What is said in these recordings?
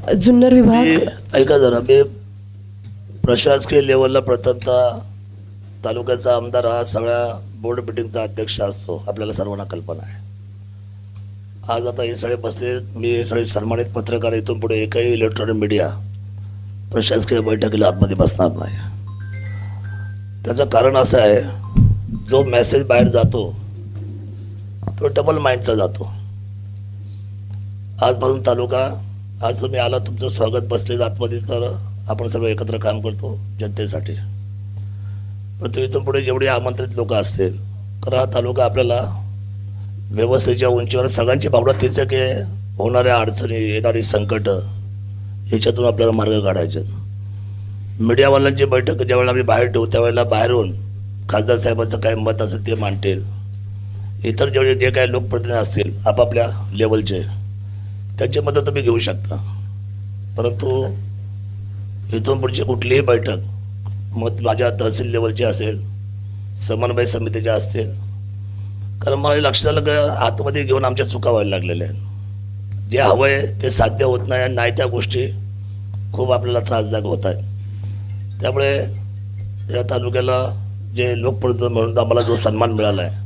जुन्नर विभाग ऐका जरा, मी प्रशासकीय लेवलला प्रथमतः तालुक्याचा आमदार हा सगळ्या बोर्ड मिटिंगचा अध्यक्ष असतो, आपल्याला सर्वांना कल्पना आहे. आज आता हे सगळे बसले, मी हे सगळे सन्मानित पत्रकार, इथून पुढे एकही इलेक्ट्रॉनिक मीडिया प्रशासकीय बैठकीला आतमध्ये बसणार नाही. त्याचं कारण असं आहे, जो मेसेज बाहेर जातो तो डबल माइंडचा जातो. आजपासून तालुका, आज तुम्ही आला, तुमचं स्वागत, बसले आतमध्ये, तर आपण सर्व एकत्र काम करतो जनतेसाठी. पण इथून पुढे जेवढे आमंत्रित लोक असतील, कारण हा तालुका आपल्याला व्यवस्थेच्या उंचीवर, सगळ्यांची भावना तीच आहे की होणाऱ्या अडचणी, येणारी संकट, याच्यातून आपल्याला मार्ग काढायचे. मीडियावाल्यांची बैठक ज्यावेळेला आम्ही बाहेर ठेवू, त्यावेळेला बाहेरून खासदार साहेबांचं काय मत असेल ते मांडतील. इतर जे काही लोकप्रतिनिधी असतील आपापल्या लेवलचे, त्यांची मतं तुम्ही घेऊ शकता. परंतु इथून पुढची कुठलीही बैठक मत माझ्या तहसील लेवलची असेल, समन्वय समितीच्या असतील, कारण मला लक्षात आलं की आतमध्ये घेऊन आमच्या चुका व्हायला लागलेल्या आहेत. जे हवं आहे ते साध्य होत नाही, आणि नाही त्या गोष्टी खूप आपल्याला त्रासदायक होत आहेत. त्यामुळे या तालुक्याला जे लोकप्रतिनिधी म्हणून आम्हाला जो सन्मान मिळाला आहे,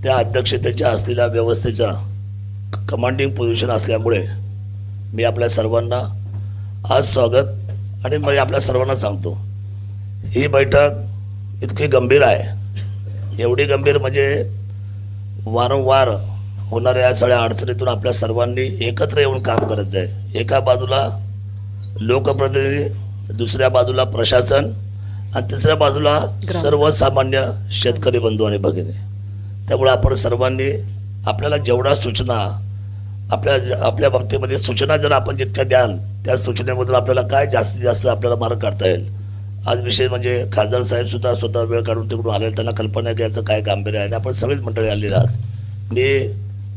त्या अध्यक्षतेच्या असलेल्या व्यवस्थेचा कमांडिंग पोझिशन असल्यामुळे मी आपल्या सर्वांना आज स्वागत, आणि मी आपल्या सर्वांना सांगतो, ही बैठक इतकी गंभीर आहे, एवढी गंभीर म्हणजे वारंवार होणाऱ्या या सगळ्या अडचणीतून आपल्या सर्वांनी एकत्र येऊन काम करायचं आहे. एका बाजूला लोकप्रतिनिधी, दुसऱ्या बाजूला प्रशासन, आणि तिसऱ्या बाजूला सर्वसामान्य शेतकरी बंधू आणि भगिनी. त्यामुळे आपण सर्वांनी आपल्याला जेवढा सूचना, आपल्या बाबतीमध्ये सूचना जर आपण जितक्या द्याल, त्या सूचनेमधून आपल्याला काय जास्तीत जास्त आपल्याला मार्ग काढता येईल. आज विषय म्हणजे खासदार साहेब सुद्धा स्वतः वेळ काढून तिकडून आलेले, त्यांना कल्पना आहे की याचं काय गांभीर्य आहे, आणि आपण सगळीच मंडळी आलेली आहात. मी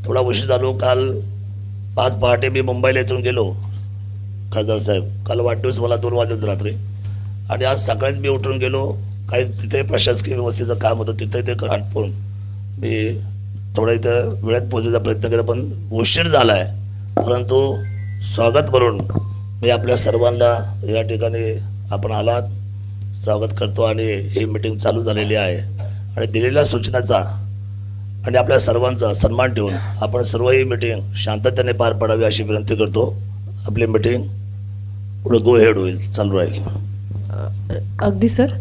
थोडा उशीर झालो, काल 5 पहाटे मी मुंबईला इथून गेलो. खासदार साहेब काल वाढदिवस मला 2 वाजत रात्री, आणि आज सकाळीच मी उठून गेलो. काही तिथे प्रशासकीय व्यवस्थेचं काम होतं, तिथे ते आटपून मी थोडं इथं वेळेत पोहोचायचा प्रयत्न केला, पण उशीर झाला आहे. परंतु स्वागत म्हणून मी आपल्या सर्वांना या ठिकाणी आपण आलात, स्वागत करतो. आणि ही मीटिंग चालू झालेली आहे, आणि दिलेल्या सूचनाचा आणि आपल्या सर्वांचा सन्मान ठेवून आपण सर्व ही मीटिंग शांततेने पार पाडावी अशी विनंती करतो. आपली मीटिंग पुढे गो हेड होईल, चालू राहील. अगदी सर.